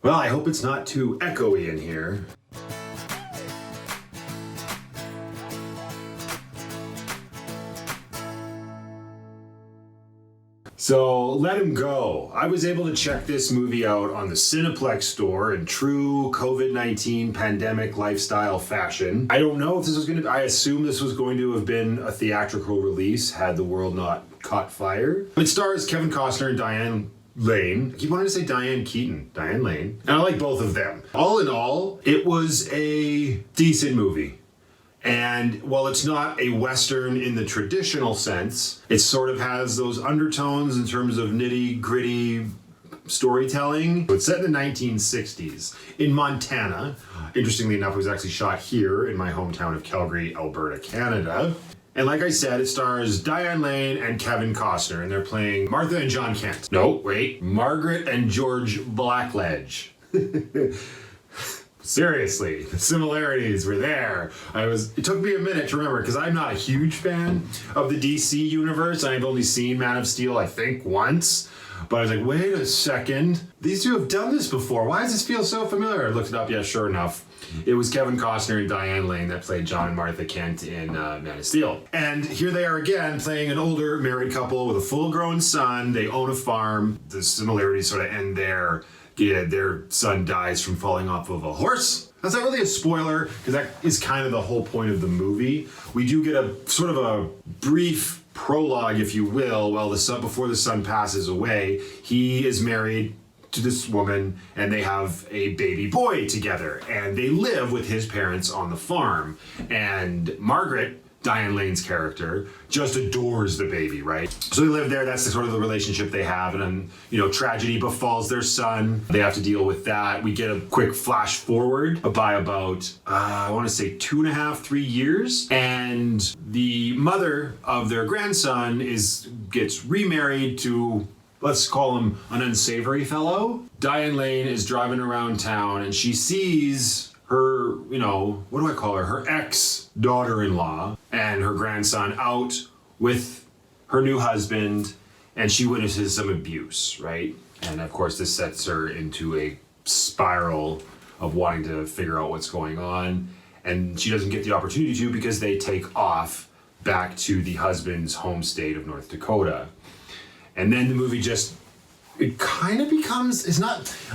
Well, I hope it's not too echoey in here. So, Let Him Go. I was able to check this movie out on the Cineplex store in true COVID-19 pandemic lifestyle fashion. I don't know if this was going to, I assume this was going to have been a theatrical release had the world not caught fire. It stars Kevin Costner and Diane Lane. I keep wanting to say Diane Keaton. Diane Lane. And I like both of them. All in all, it was a decent movie. And while it's not a Western in the traditional sense, it sort of has those undertones in terms of nitty-gritty storytelling. It's set in the 1960s in Montana. Interestingly enough, it was actually shot here in my hometown of Calgary, Alberta, Canada. And like I said, it stars Diane Lane and Kevin Costner, and they're playing Martha and John Kent. No, wait, Margaret and George Blackledge. Seriously, the similarities were there. It took me a minute to remember because I'm not a huge fan of the DC universe. I've only seen Man of Steel, I think, once. But I was like, wait a second. These two have done this before. Why does this feel so familiar? I looked it up. Yeah, sure enough. It was Kevin Costner and Diane Lane that played John and Martha Kent in Man of Steel. And here they are again, playing an older married couple with a full-grown son. They own a farm. The similarities sort of end there. Yeah, their son dies from falling off of a horse. That's not really a spoiler, because that is kind of the whole point of the movie. We do get a sort of a brief prologue, if you will, before the son passes away. He is married to this woman, and they have a baby boy together, and they live with his parents on the farm. And Margaret, Diane Lane's character, just adores the baby, right? So they live there, that's the sort of the relationship they have, and then, tragedy befalls their son. They have to deal with that. We get a quick flash forward by about, I want to say 2.5, 3 years, and the mother of their grandson gets remarried to, let's call him an unsavory fellow. Diane Lane is driving around town, and she sees her, what do I call her? Her ex-daughter-in-law and her grandson out with her new husband, and she witnesses some abuse, right? And of course, this sets her into a spiral of wanting to figure out what's going on. And she doesn't get the opportunity to because they take off back to the husband's home state of North Dakota. And then the movie it kind of becomes,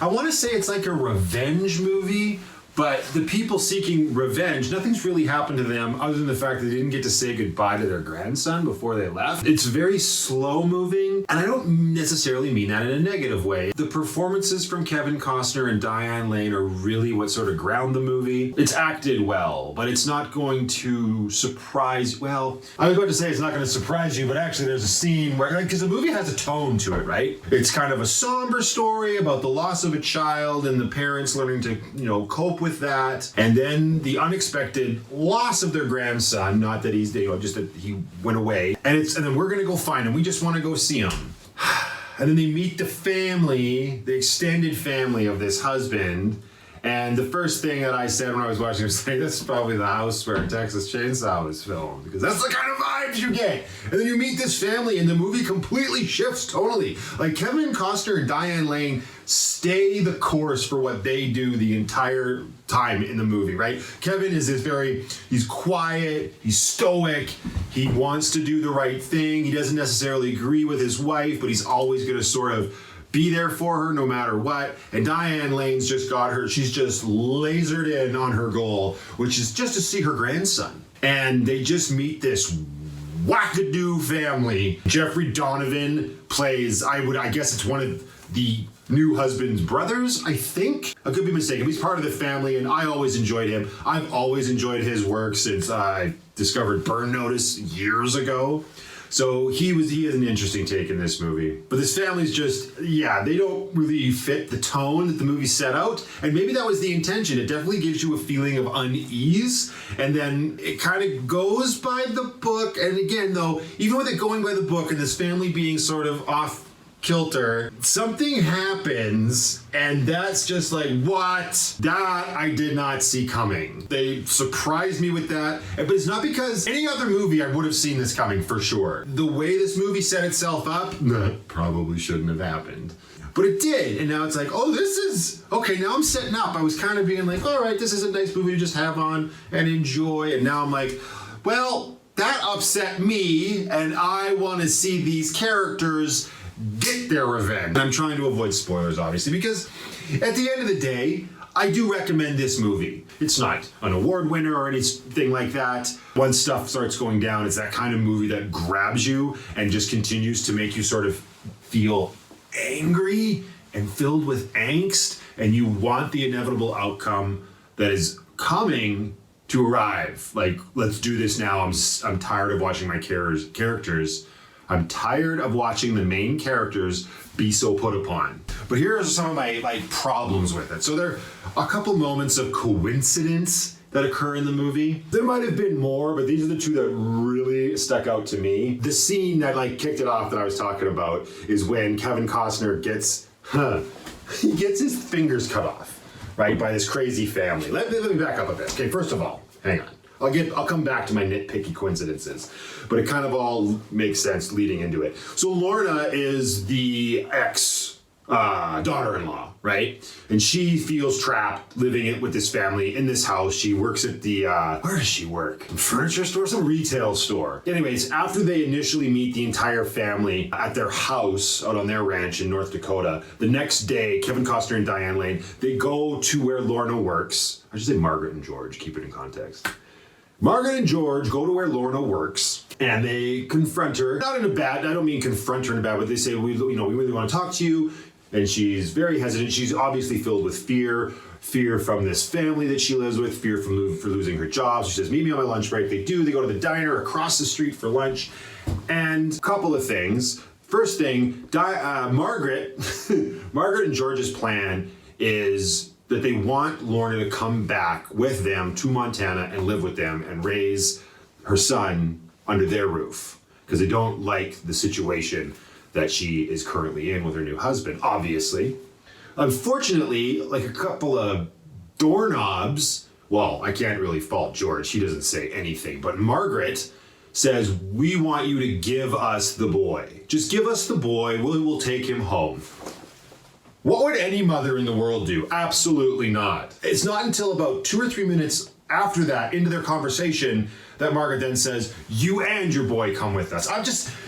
I want to say it's like a revenge movie, but the people seeking revenge, nothing's really happened to them other than the fact that they didn't get to say goodbye to their grandson before they left. It's very slow moving, and I don't necessarily mean that in a negative way. The performances from Kevin Costner and Diane Lane are really what sort of ground the movie. It's acted well, but it's not going to surprise, well, I was about to say it's not going to surprise you, but actually there's a scene where, because the movie has a tone to it, right? It's kind of a somber story about the loss of a child and the parents learning to, cope with that, and then the unexpected loss of their grandson. Not that he's, just that he went away, and then we're gonna go find him. We just want to go see him, and then they meet the family, the extended family of this husband. And the first thing that I said when I was watching was like, this is probably the house where Texas Chainsaw was filmed, because that's the kind of vibes you get. And then you meet this family, and the movie completely shifts tonally. Like, Kevin Costner and Diane Lane stay the course for what they do the entire time in the movie, right? Kevin is he's quiet, he's stoic, he wants to do the right thing, he doesn't necessarily agree with his wife, but he's always going to sort of be there for her no matter what. And Diane Lane's just got her, she's just lasered in on her goal, which is just to see her grandson. And they just meet this wackadoo family. Jeffrey Donovan plays, I guess it's one of the new husband's brothers, I think. I could be mistaken. He's part of the family, and I always enjoyed him. I've always enjoyed his work since I discovered Burn Notice years ago. So he has an interesting take in this movie. But this family's they don't really fit the tone that the movie set out. And maybe that was the intention. It definitely gives you a feeling of unease. And then it kind of goes by the book. And again, though, even with it going by the book and this family being sort of off kilter, something happens, and that's just like, what? That I did not see coming. They surprised me with that, but it's not because any other movie I would have seen this coming for sure. The way this movie set itself up, that probably shouldn't have happened. But it did, and now it's like, oh, this is, okay, now I'm setting up. I was kind of being like, all right, this is a nice movie to just have on and enjoy, and now I'm like, well, that upset me, and I want to see these characters get their revenge. And I'm trying to avoid spoilers, obviously, because at the end of the day, I do recommend this movie. It's not an award winner or anything like that. Once stuff starts going down, it's that kind of movie that grabs you and just continues to make you sort of feel angry and filled with angst, and you want the inevitable outcome that is coming to arrive. Like, let's do this now. I'm tired of watching my characters. I'm tired of watching the main characters be so put upon. But here are some of my problems with it. So there are a couple moments of coincidence that occur in the movie. There might have been more, but these are the two that really stuck out to me. The scene that kicked it off that I was talking about is when Kevin Costner gets his fingers cut off, right, by this crazy family. Let me back up a bit. Okay, first of all, hang on. I'll come back to my nitpicky coincidences, but it kind of all makes sense leading into it. So Lorna is the daughter-in-law, right? And she feels trapped living with this family in this house. She works at the, where does she work? A furniture store? Some retail store. Anyways, after they initially meet the entire family at their house out on their ranch in North Dakota, the next day, Kevin Costner and Diane Lane, they go to where Lorna works. I should say Margaret and George, keep it in context. Margaret and George go to where Lorna works, and they confront her. Not in a bad, I don't mean confront her in a bad way, but they say, we really want to talk to you. And she's very hesitant. She's obviously filled with fear from this family that she lives with, fear for losing her job. She says, meet me on my lunch break. They do. They go to the diner across the street for lunch. And a couple of things. First thing, Margaret and George's plan is that they want Lorna to come back with them to Montana and live with them and raise her son under their roof, because they don't like the situation that she is currently in with her new husband, obviously. Unfortunately, a couple of doorknobs, well, I can't really fault George, he doesn't say anything, but Margaret says, we want you to give us the boy. Just give us the boy, we will take him home. What would any mother in the world do? Absolutely not. It's not until about 2 or 3 minutes after that, into their conversation, that Margaret then says, you and your boy come with us.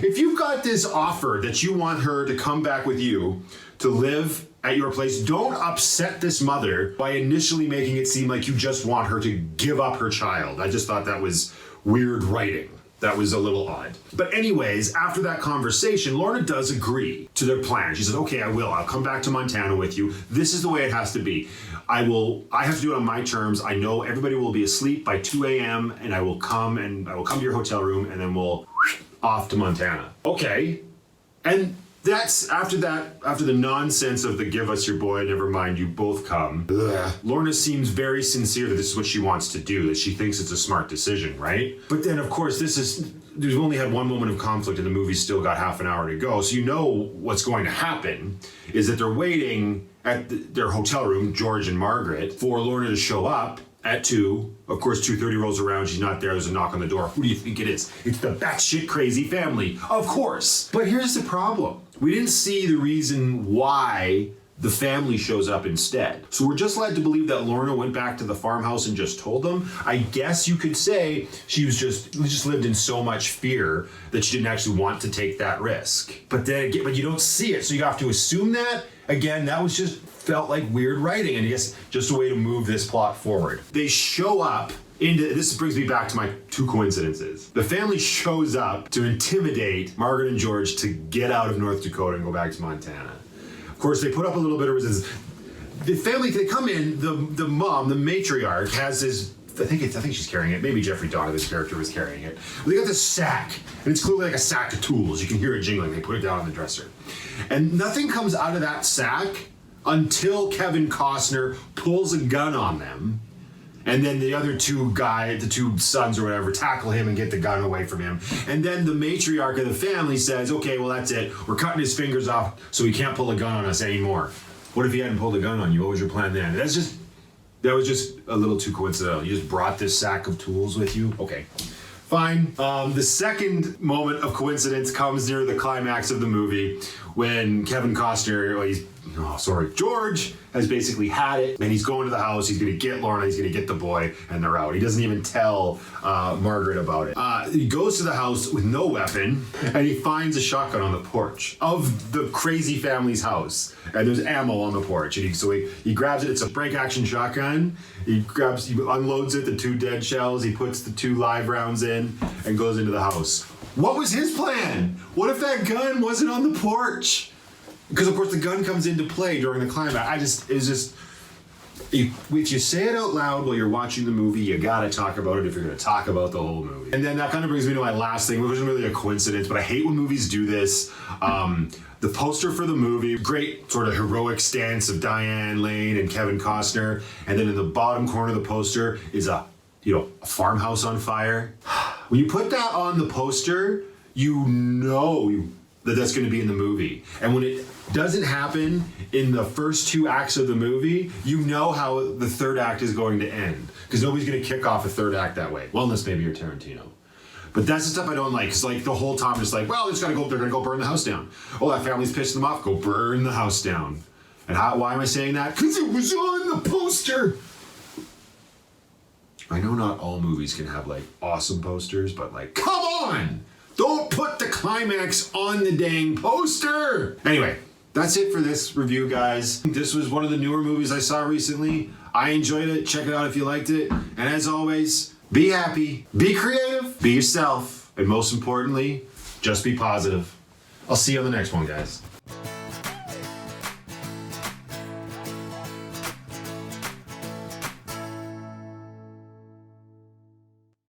If you've got this offer that you want her to come back with you to live at your place, don't upset this mother by initially making it seem like you just want her to give up her child. I just thought that was weird writing. That was a little odd. But anyways, after that conversation, Lorna does agree to their plan. She says, okay, I will. I'll come back to Montana with you. This is the way it has to be. I have to do it on my terms. I know everybody will be asleep by 2 a.m. and I will come to your hotel room and then we'll off to Montana. Okay. And that's after the nonsense of the give us your boy, never mind, you both come. Ugh. Lorna seems very sincere that this is what she wants to do, that she thinks it's a smart decision, right? But then, of course, we've only had one moment of conflict and the movie's still got half an hour to go. So you know what's going to happen is that they're waiting at their hotel room, George and Margaret, for Lorna to show up at 2. Of course, 2:30 rolls around, she's not there, there's a knock on the door. Who do you think it is? It's the batshit crazy family, of course. But here's the problem. We didn't see the reason why the family shows up instead. So we're just led to believe that Lorna went back to the farmhouse and just told them. I guess you could say she just lived in so much fear that she didn't actually want to take that risk. But you don't see it, so you have to assume that. Again, that was just felt like weird writing, and I guess just a way to move this plot forward. They show up this brings me back to my 2 coincidences. The family shows up to intimidate Margaret and George to get out of North Dakota and go back to Montana. Of course, they put up a little bit of resistance. The family, they come in, the mom, the matriarch, has this, I think she's carrying it. Maybe Jeffrey Donovan's character was carrying it. But they got this sack, and it's clearly like a sack of tools. You can hear it jingling. They put it down on the dresser. And nothing comes out of that sack until Kevin Costner pulls a gun on them And then the other the two sons or whatever, tackle him and get the gun away from him. And then the matriarch of the family says, okay, well, that's it. We're cutting his fingers off so he can't pull a gun on us anymore. What if he hadn't pulled a gun on you? What was your plan then? That was just a little too coincidental. You just brought this sack of tools with you? Okay. Fine. The second moment of coincidence comes near the climax of the movie when Kevin Costner, George has basically had it, and he's going to the house. He's going to get Lorna. He's going to get the boy, and they're out. He doesn't even tell Margaret about it. He goes to the house with no weapon, and he finds a shotgun on the porch of the crazy family's house, and there's ammo on the porch. And he grabs it. It's a break-action shotgun. He unloads it, the 2 dead shells. He puts the 2 live rounds in, and goes into the house. What was his plan? What if that gun wasn't on the porch? Because of course the gun comes into play during the climax. If you say it out loud while you're watching the movie, you gotta talk about it if you're gonna talk about the whole movie. And then that kind of brings me to my last thing, which isn't really a coincidence, but I hate when movies do this. The poster for the movie, great sort of heroic stance of Diane Lane and Kevin Costner, and then in the bottom corner of the poster is a farmhouse on fire. When you put that on the poster, you know that that's going to be in the movie. And when it doesn't happen in the first 2 acts of the movie, you know how the 3rd act is going to end. Because nobody's going to kick off a 3rd act that way. Well, unless maybe you're Tarantino. But that's the stuff I don't like. It's like the whole time it's like, well, they're going to go burn the house down. Oh, that family's pissed them off. Go burn the house down. And why am I saying that? Because it was on the poster. I know not all movies can have like awesome posters, but like, come on! Don't put the climax on the dang poster! Anyway, that's it for this review, guys. This was one of the newer movies I saw recently. I enjoyed it. Check it out if you liked it. And as always, be happy, be creative, be yourself, and most importantly, just be positive. I'll see you on the next one, guys.